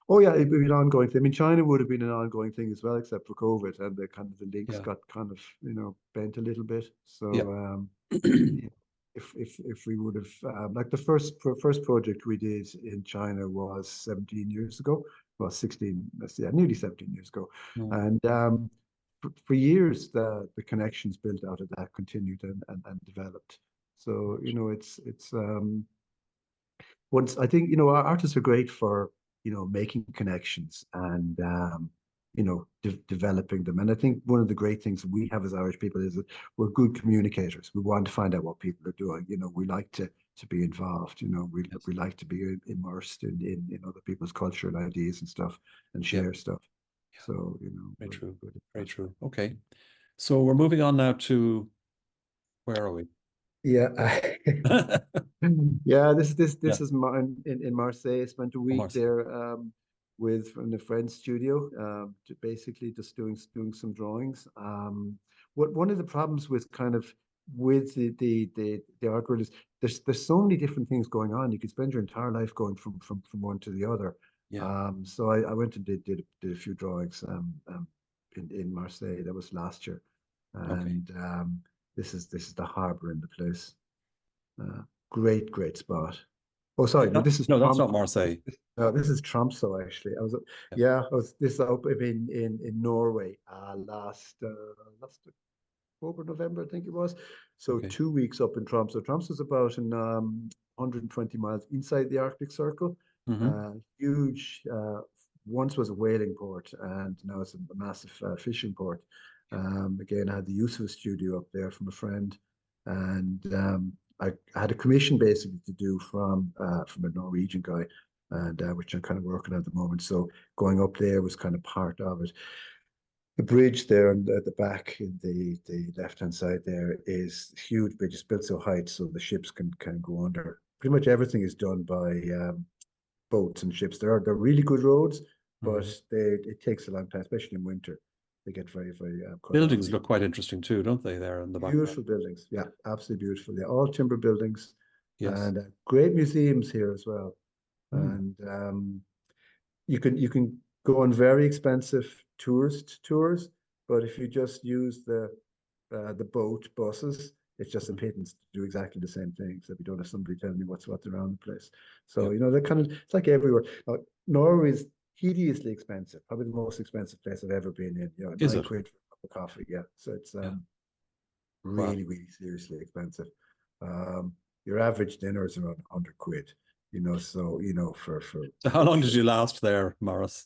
[SPEAKER 2] Oh yeah, it would be an ongoing thing. I mean, China would have been an ongoing thing as well, except for COVID, and the links got kind of bent a little bit. So
[SPEAKER 1] Yeah.
[SPEAKER 2] if we would have like the first project we did in China was 17 years ago, well 16, nearly 17 years ago, and for years the connections built out of that continued and developed. So it's once I think our artists are great for making connections and developing them. And I think one of the great things we have as Irish people is that we're good communicators. We want to find out what people are doing. We like to be involved. We like to be immersed in other people's cultural ideas and stuff and share stuff. So
[SPEAKER 1] very true, very true. Okay, so we're moving on now to where are we?
[SPEAKER 2] Yeah. Yeah, this is in Marseille. I spent a week there from the friend's studio, to basically just doing some drawings. One of the problems with with the art world is there's so many different things going on. You could spend your entire life going from one to the other.
[SPEAKER 1] Yeah.
[SPEAKER 2] So I went and did a few drawings in Marseille. That was last year, and this is the harbor in the place. Great spot. Oh, sorry. No, this is
[SPEAKER 1] that's not Marseille.
[SPEAKER 2] This is Tromsø actually. I was this up in Norway last October, November, I think it was. So 2 weeks up in Tromsø. Tromsø is about 120 miles inside the Arctic Circle. Huge. Once was a whaling port, and now it's a massive fishing port. Again, I had the use of a studio up there from a friend, and I had a commission basically to do from a Norwegian guy, and which I'm kind of working on at the moment. So going up there was kind of part of it. The bridge there at the back in the left-hand side there is huge bridge. It's built so high so the ships can go under. Pretty much everything is done by boats and ships. They're really good roads, but it takes a long time, especially in winter. They get very, very cut off.
[SPEAKER 1] Buildings look quite interesting too, don't they, there in the background?
[SPEAKER 2] Beautiful buildings. Yeah, absolutely beautiful. Yeah, all timber buildings
[SPEAKER 1] Yes.
[SPEAKER 2] and great museums here as well.
[SPEAKER 1] Mm.
[SPEAKER 2] And you can go on very expensive tourist tours, but if you just use the boat buses, it's just a pittance to do exactly the same things if you don't have somebody telling you what's around the place. So,
[SPEAKER 1] Yeah.
[SPEAKER 2] you know, that kind of, it's like everywhere. Norway is hideously expensive, probably the most expensive place I've ever been in. You know,
[SPEAKER 1] Is
[SPEAKER 2] 9
[SPEAKER 1] it?
[SPEAKER 2] quid for a cup of coffee. Yeah. So it's
[SPEAKER 1] Yeah. Wow.
[SPEAKER 2] really, really seriously expensive. Your average dinner is around 100 quid, you know, so, you know,
[SPEAKER 1] So how long did you last there, Maurice?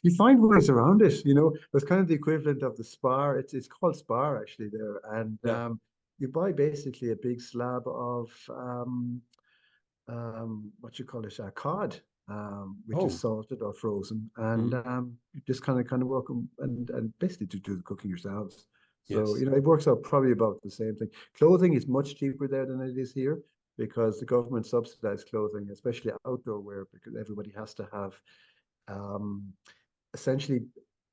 [SPEAKER 2] you find ways around it, you know. It's kind of the equivalent of the spar. It's called spar actually there, and
[SPEAKER 1] Yeah.
[SPEAKER 2] you buy basically a big slab of what you call it, cod, which is
[SPEAKER 1] Oh.
[SPEAKER 2] salted or frozen, and you just kind of work 'em and basically to do the cooking yourselves. So,
[SPEAKER 1] Yes.
[SPEAKER 2] you know, it works out probably about the same thing. Clothing is much cheaper there than it is here because the government subsidized clothing, especially outdoor wear, because everybody has to have um, essentially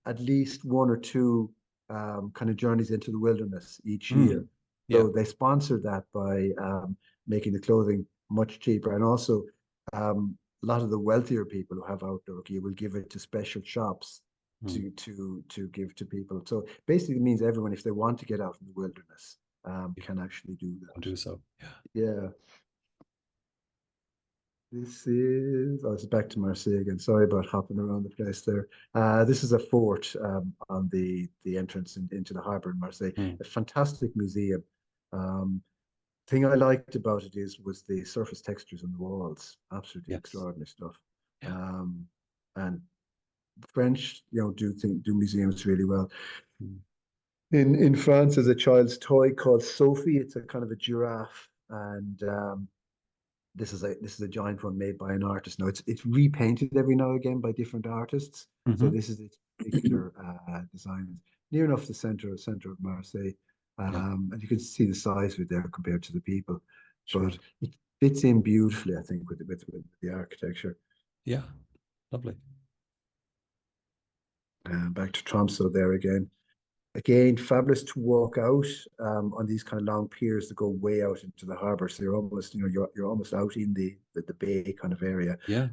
[SPEAKER 2] at least 1 or 2 kind of journeys into the wilderness each year.
[SPEAKER 1] Mm. Yeah.
[SPEAKER 2] So they sponsor that by making the clothing much cheaper. And also, a lot of the wealthier people who have outdoor gear will give it to special shops
[SPEAKER 1] Mm.
[SPEAKER 2] to give to people. So basically, it means everyone, if they want to get out in the wilderness,
[SPEAKER 1] Yeah.
[SPEAKER 2] can actually do
[SPEAKER 1] I'll
[SPEAKER 2] that.
[SPEAKER 1] do so. Yeah.
[SPEAKER 2] Yeah. This is back to Marseille again. Sorry about hopping around the place there. This is a fort on the entrance into the harbor in Marseille.
[SPEAKER 1] Mm.
[SPEAKER 2] A fantastic museum. Um, thing I liked about it was the surface textures on the walls. Absolutely
[SPEAKER 1] Yes.
[SPEAKER 2] extraordinary stuff.
[SPEAKER 1] Yeah.
[SPEAKER 2] And French, you know, do museums really well.
[SPEAKER 1] Mm.
[SPEAKER 2] In France, there's a child's toy called Sophie. It's a kind of a giraffe, and this is a giant one made by an artist. Now it's repainted every now and again by different artists. So
[SPEAKER 1] Mm-hmm.
[SPEAKER 2] this is its particular design, near enough the center of Marseille,
[SPEAKER 1] Yeah.
[SPEAKER 2] and you can see the size of it there compared to the people.
[SPEAKER 1] Sure.
[SPEAKER 2] But it fits in beautifully, I think, with the architecture.
[SPEAKER 1] Yeah. Lovely.
[SPEAKER 2] Back to Tromsø there again. Again, fabulous to walk out on these kind of long piers that go way out into the harbor. So you're almost, you know, you're almost out in the bay kind of area.
[SPEAKER 1] Yeah.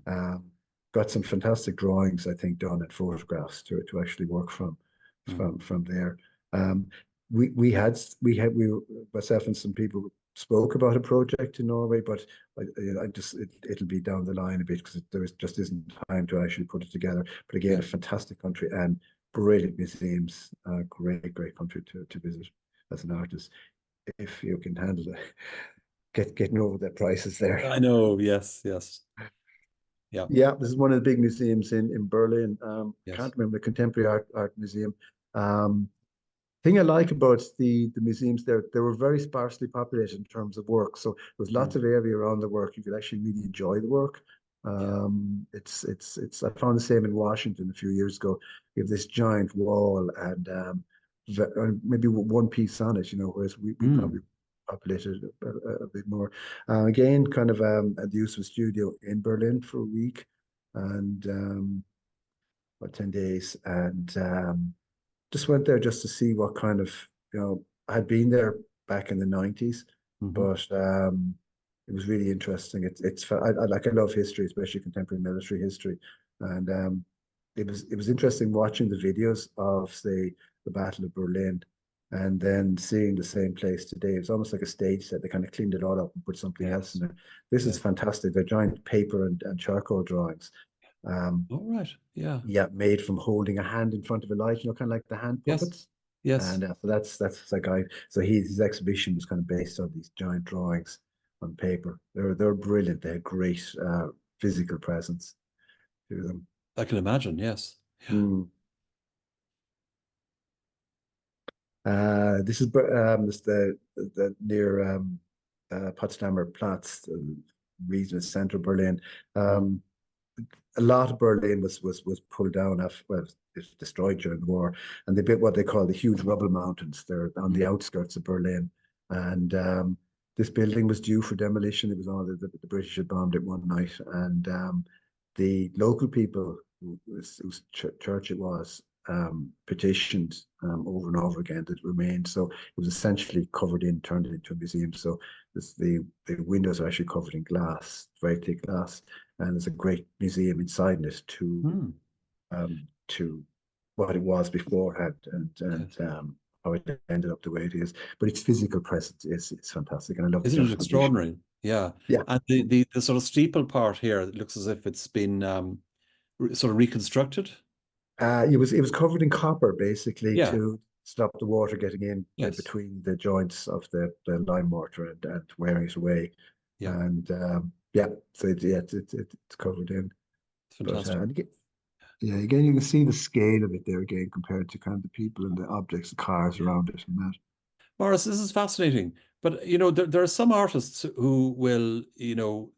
[SPEAKER 2] Got some fantastic drawings, I think, done and photographs to actually work from
[SPEAKER 1] Mm.
[SPEAKER 2] from there. Um, we myself and some people spoke about a project in Norway, but I just it'll be down the line a bit because there just isn't time to actually put it together. But again,
[SPEAKER 1] Yeah.
[SPEAKER 2] a fantastic country and brilliant museums, great country to visit as an artist if you can handle it. Getting over the prices there.
[SPEAKER 1] I know. Yes. Yes. Yeah.
[SPEAKER 2] Yeah, this is one of the big museums in Berlin.
[SPEAKER 1] Yes.
[SPEAKER 2] Can't remember the Contemporary Art Museum. Thing I like about the museums there, they were very sparsely populated in terms of work. So there's lots
[SPEAKER 1] Mm.
[SPEAKER 2] of area around the work. You could actually really enjoy the work.
[SPEAKER 1] Yeah.
[SPEAKER 2] It's I found the same in Washington a few years ago. You have this giant wall and maybe one piece on it, you know, whereas we
[SPEAKER 1] Mm.
[SPEAKER 2] probably populated a bit more. Again, kind of at the use of a studio in Berlin for a week and about 10 days and just went there just to see what kind of, you know, I had been there back in the 90s,
[SPEAKER 1] Mm-hmm.
[SPEAKER 2] but it was really interesting. I love history, especially contemporary military history, and it was interesting watching the videos of, say, the Battle of Berlin, and then seeing the same place today. It's almost like a stage set. They kind of cleaned it all up and put something else in
[SPEAKER 1] Yes.
[SPEAKER 2] there. This is
[SPEAKER 1] Yes.
[SPEAKER 2] fantastic. They're giant paper and charcoal drawings.
[SPEAKER 1] All right. Yeah.
[SPEAKER 2] Yeah, made from holding a hand in front of a light, you know, kind of like the hand
[SPEAKER 1] Yes.
[SPEAKER 2] puppets.
[SPEAKER 1] Yes.
[SPEAKER 2] And so that's like so his exhibition was kind of based on these giant drawings on paper. They're brilliant. They had great physical presence to them.
[SPEAKER 1] I can imagine. Yes. Yeah.
[SPEAKER 2] Mm. This is the near Potsdamer Platz, the regional center of Berlin.
[SPEAKER 1] Mm.
[SPEAKER 2] A lot of Berlin was pulled down after, well, it was destroyed during the war, and they built what they call the huge rubble mountains. They're on the
[SPEAKER 1] Mm.
[SPEAKER 2] outskirts of Berlin, and this building was due for demolition. It was all the British had bombed it one night, and the local people whose church it was, petitioned over and over again that it remained. So it was essentially covered in, turned it into a museum. So the windows are actually covered in glass, very thick glass, and there's a great museum inside it to what it was beforehand and
[SPEAKER 1] Yes.
[SPEAKER 2] how it ended up the way it is. But its physical presence is fantastic, and I love the
[SPEAKER 1] Isn't it
[SPEAKER 2] juxtaposition.
[SPEAKER 1] extraordinary? Yeah.
[SPEAKER 2] Yeah.
[SPEAKER 1] And the sort of steeple part here, it looks as if it's been sort of reconstructed.
[SPEAKER 2] It was covered in copper basically
[SPEAKER 1] Yeah.
[SPEAKER 2] to stop the water getting in
[SPEAKER 1] Yes.
[SPEAKER 2] between the joints of the lime mortar and wearing it away.
[SPEAKER 1] Yeah.
[SPEAKER 2] And yeah, so it's covered in.
[SPEAKER 1] It's
[SPEAKER 2] But
[SPEAKER 1] fantastic.
[SPEAKER 2] and again, you can see the scale of it there again compared to kind of the people and the objects, the cars
[SPEAKER 1] Yeah.
[SPEAKER 2] around it, and that.
[SPEAKER 1] Maurice, this is fascinating. But there are some artists who will,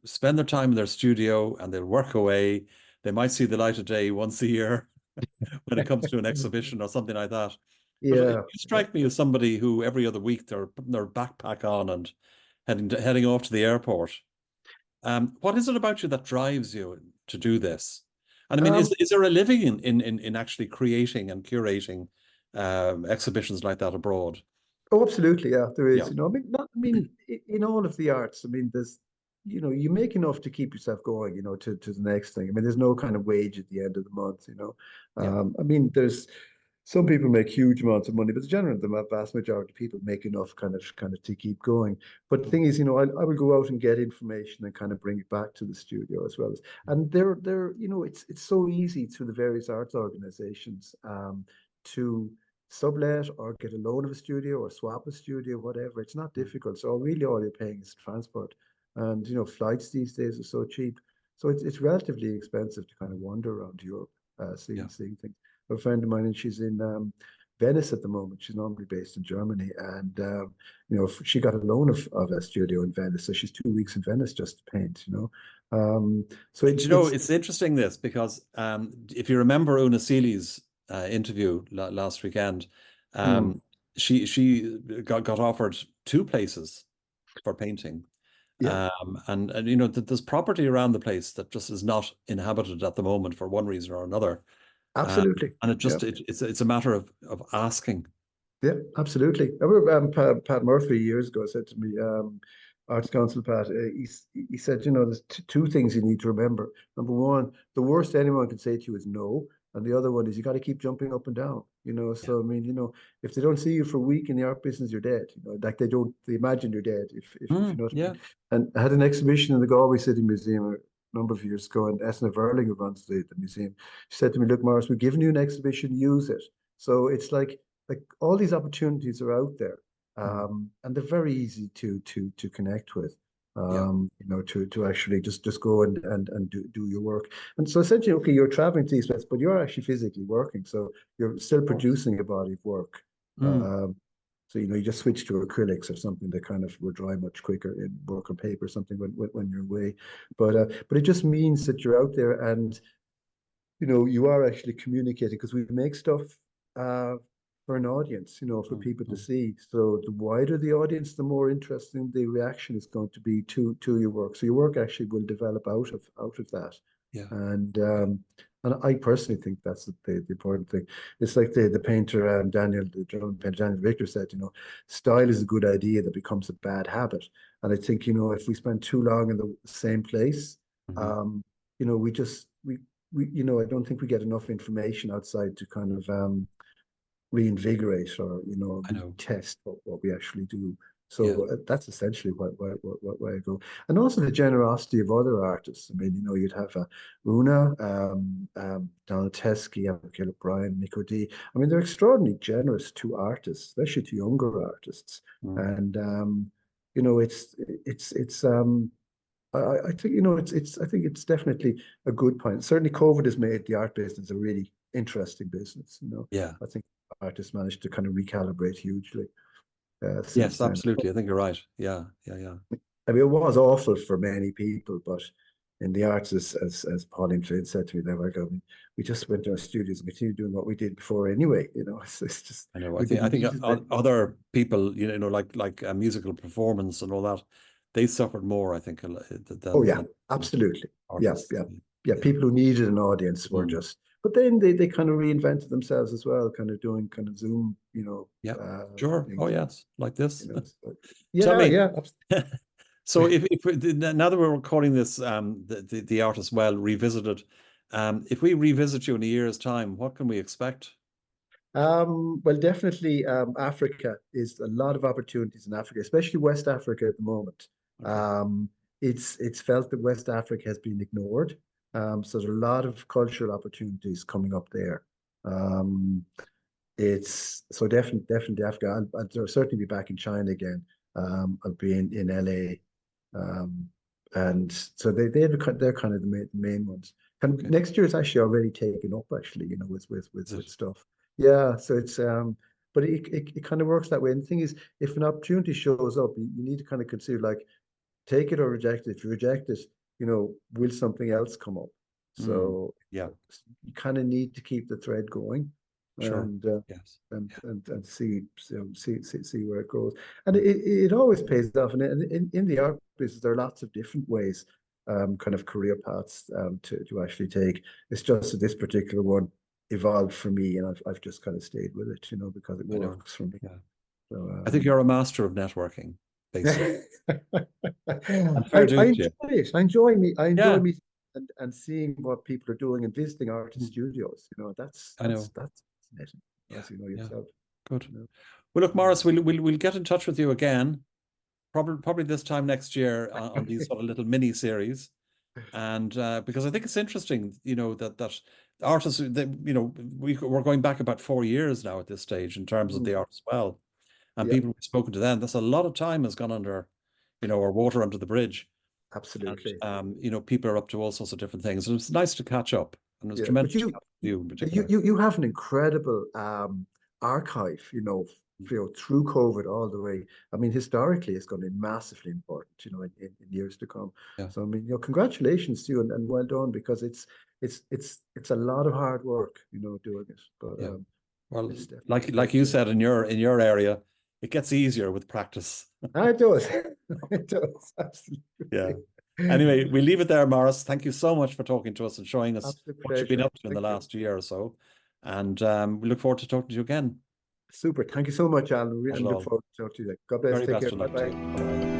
[SPEAKER 1] spend their time in their studio and they'll work away. They might see the light of day once a year when it comes to an exhibition or something like that. But
[SPEAKER 2] Yeah.
[SPEAKER 1] you strike me as somebody who every other week they're putting their backpack on and heading off to the airport. What is it about you that drives you to do this? And I mean,
[SPEAKER 2] Um,
[SPEAKER 1] is there a living in actually creating and curating exhibitions like that abroad?
[SPEAKER 2] Oh, absolutely. Yeah, there is.
[SPEAKER 1] Yeah,
[SPEAKER 2] I mean, in all of the arts, I mean, there's, you make enough to keep yourself going, to the next thing. I mean, there's no kind of wage at the end of the month.
[SPEAKER 1] yeah,
[SPEAKER 2] I mean, there's some people make huge amounts of money, but generally, the vast majority of people make enough kind of to keep going. But the thing is, I will go out and get information and kind of bring it back to the studio as well as, and it's so easy through the various arts organizations, to sublet or get a loan of a studio or swap a studio, whatever. It's not difficult. So really all you're paying is transport. And flights these days are so cheap. So it's relatively expensive to kind of wander around Europe,
[SPEAKER 1] yeah.
[SPEAKER 2] seeing things. A friend of mine, and she's in Venice at the moment. She's normally based in Germany, and she got a loan of a studio in Venice, so she's 2 weeks in Venice just to paint. So
[SPEAKER 1] Do it's interesting this because if you remember Una Seeley's interview last weekend,
[SPEAKER 2] mm,
[SPEAKER 1] um, she got offered two places for painting.
[SPEAKER 2] yeah,
[SPEAKER 1] And there's property around the place that just is not inhabited at the moment for one reason or another.
[SPEAKER 2] absolutely,
[SPEAKER 1] And
[SPEAKER 2] yeah.
[SPEAKER 1] it's a matter of asking.
[SPEAKER 2] Yeah, absolutely. I remember Pat Murphy years ago said to me, Arts Council Pat, he said, there's two things you need to remember. Number one, the worst anyone can say to you is no. And the other one is you got to keep jumping up and down.
[SPEAKER 1] Yeah.
[SPEAKER 2] So I mean, if they don't see you for a week in the art business, you're dead. Like they imagine you're dead, if you know what I
[SPEAKER 1] Yeah.
[SPEAKER 2] mean. And I had an exhibition in the Galway City Museum a number of years ago, and Esna Verling, who runs the museum, she said to me, "Look, Morris, we're giving you an exhibition, use it." So it's like all these opportunities are out there,
[SPEAKER 1] Mm.
[SPEAKER 2] and they're very easy to connect with.
[SPEAKER 1] Yeah.
[SPEAKER 2] To actually just go and do your work. And so essentially, okay, you're traveling to these places, but you're actually physically working, so you're still producing a body of work.
[SPEAKER 1] Mm.
[SPEAKER 2] So you just switch to acrylics or something that kind of will dry much quicker in work on paper or something when you're away. But it just means that you're out there and you are actually communicating because we make stuff uh, for an audience, for
[SPEAKER 1] Mm.
[SPEAKER 2] people to
[SPEAKER 1] Mm.
[SPEAKER 2] see. So the wider the audience, the more interesting the reaction is going to be to your work. So your work actually will develop out of that.
[SPEAKER 1] Yeah.
[SPEAKER 2] And
[SPEAKER 1] Yeah.
[SPEAKER 2] and I personally think that's the important thing. It's like the painter the German painter Daniel Victor said, style is a good idea that becomes a bad habit. And I think, if we spend too long in the same place,
[SPEAKER 1] Mhm.
[SPEAKER 2] we just we I don't think we get enough information outside to kind of reinvigorate or
[SPEAKER 1] I know.
[SPEAKER 2] retest what we actually do.
[SPEAKER 1] Yeah.
[SPEAKER 2] So that's essentially why I go, and also the generosity of other artists. I mean, you'd have Una, Donald Teskey, Abigail O'Brien, Nico D. I mean, they're extraordinarily generous to artists, especially to younger artists,
[SPEAKER 1] Mm.
[SPEAKER 2] and it's I think I think it's definitely a good point. Certainly, COVID has made the art business a really interesting business.
[SPEAKER 1] Yeah.
[SPEAKER 2] I think artists managed to kind of recalibrate hugely since
[SPEAKER 1] Yes,
[SPEAKER 2] then.
[SPEAKER 1] absolutely. I think you're right. Yeah. Yeah. Yeah.
[SPEAKER 2] I mean, it was awful for many people, but in the arts, as Pauline Flynn said to me, like, I mean, we just went to our studios and continued doing what we did before anyway. It's just
[SPEAKER 1] I know.
[SPEAKER 2] we
[SPEAKER 1] I
[SPEAKER 2] didn't
[SPEAKER 1] think
[SPEAKER 2] need it.
[SPEAKER 1] other people, like a musical performance and all that, they suffered more, I think,
[SPEAKER 2] Oh yeah,
[SPEAKER 1] than
[SPEAKER 2] absolutely. Yeah,
[SPEAKER 1] artists.
[SPEAKER 2] yeah. people who needed an audience were just. But then they kind of reinvented themselves as well, kind of doing kind of Zoom,
[SPEAKER 1] Yeah, sure.
[SPEAKER 2] things,
[SPEAKER 1] Oh yes, like this.
[SPEAKER 2] So,
[SPEAKER 1] Tell me.
[SPEAKER 2] yeah.
[SPEAKER 1] So if now that we're recording this, the Artist Well Revisited, if we revisit you in a year's time, what can we expect?
[SPEAKER 2] Well, definitely, Africa is a lot of opportunities in Africa, especially West Africa at the moment.
[SPEAKER 1] Okay.
[SPEAKER 2] It's felt that West Africa has been ignored. So there's a lot of cultural opportunities coming up there. It's so definitely Africa. I'll certainly be back in China again. I'll be in LA. And so they're kind of the main ones. And
[SPEAKER 1] Okay.
[SPEAKER 2] next year is actually already taken up, actually, with
[SPEAKER 1] Is it?
[SPEAKER 2] stuff. Yeah, so it's but it kind of works that way. And the thing is, if an opportunity shows up, you need to kind of consider, like, take it or reject it. If you reject it, will something else come up? So
[SPEAKER 1] Yeah,
[SPEAKER 2] you kind of need to keep the thread going,
[SPEAKER 1] sure.
[SPEAKER 2] and
[SPEAKER 1] Yes.
[SPEAKER 2] and see where it goes. And it always pays off. And in the art business, there are lots of different ways, kind of career paths, to actually take. It's just that this particular one evolved for me, and I've just kind of stayed with it, because it
[SPEAKER 1] I know.
[SPEAKER 2] works for me.
[SPEAKER 1] Yeah.
[SPEAKER 2] So
[SPEAKER 1] I think you're a master of networking, basically. And
[SPEAKER 2] I
[SPEAKER 1] fair dues to you.
[SPEAKER 2] enjoy it. I enjoy
[SPEAKER 1] Yeah,
[SPEAKER 2] meeting and seeing what people are doing and visiting artist studios. That's
[SPEAKER 1] I know.
[SPEAKER 2] fascinating,
[SPEAKER 1] Yeah,
[SPEAKER 2] as you know
[SPEAKER 1] yeah.
[SPEAKER 2] yourself.
[SPEAKER 1] Good.
[SPEAKER 2] You know.
[SPEAKER 1] Well, look, Maurice, we'll get in touch with you again, probably this time next year on these sort of little mini series, and because I think it's interesting, that artists, we're going back about 4 years now at this stage in terms of the art as well, and
[SPEAKER 2] Yeah,
[SPEAKER 1] people we've spoken to them. That's a lot of time has gone under, or water under the bridge,
[SPEAKER 2] absolutely.
[SPEAKER 1] and people are up to all sorts of different things, and it's nice to catch up, and it was
[SPEAKER 2] Yeah, but
[SPEAKER 1] tremendous to have you in particular.
[SPEAKER 2] you have an incredible archive, through COVID all the way. I mean, historically, it's going to be massively important, in years to come.
[SPEAKER 1] Yeah.
[SPEAKER 2] So I mean, congratulations to you, and well done, because it's a lot of hard work, doing it. But
[SPEAKER 1] Yeah. Well,
[SPEAKER 2] it's
[SPEAKER 1] like
[SPEAKER 2] definitely
[SPEAKER 1] you said, in your area, it gets easier with practice.
[SPEAKER 2] it does. It does, absolutely.
[SPEAKER 1] Yeah. Anyway, we leave it there, Maurice. Thank you so much for talking to us and showing us
[SPEAKER 2] Absolute
[SPEAKER 1] what you've been
[SPEAKER 2] pleasure.
[SPEAKER 1] up to in the
[SPEAKER 2] Thank you.
[SPEAKER 1] last year or so. And we look forward to talking to you again.
[SPEAKER 2] Super. Thank you so much, Alan.
[SPEAKER 1] Not at
[SPEAKER 2] And look
[SPEAKER 1] all.
[SPEAKER 2] forward to talking to you. God bless.
[SPEAKER 1] Very
[SPEAKER 2] Take
[SPEAKER 1] best
[SPEAKER 2] care.
[SPEAKER 1] of
[SPEAKER 2] Bye
[SPEAKER 1] luck to
[SPEAKER 2] bye.
[SPEAKER 1] you. Bye-bye.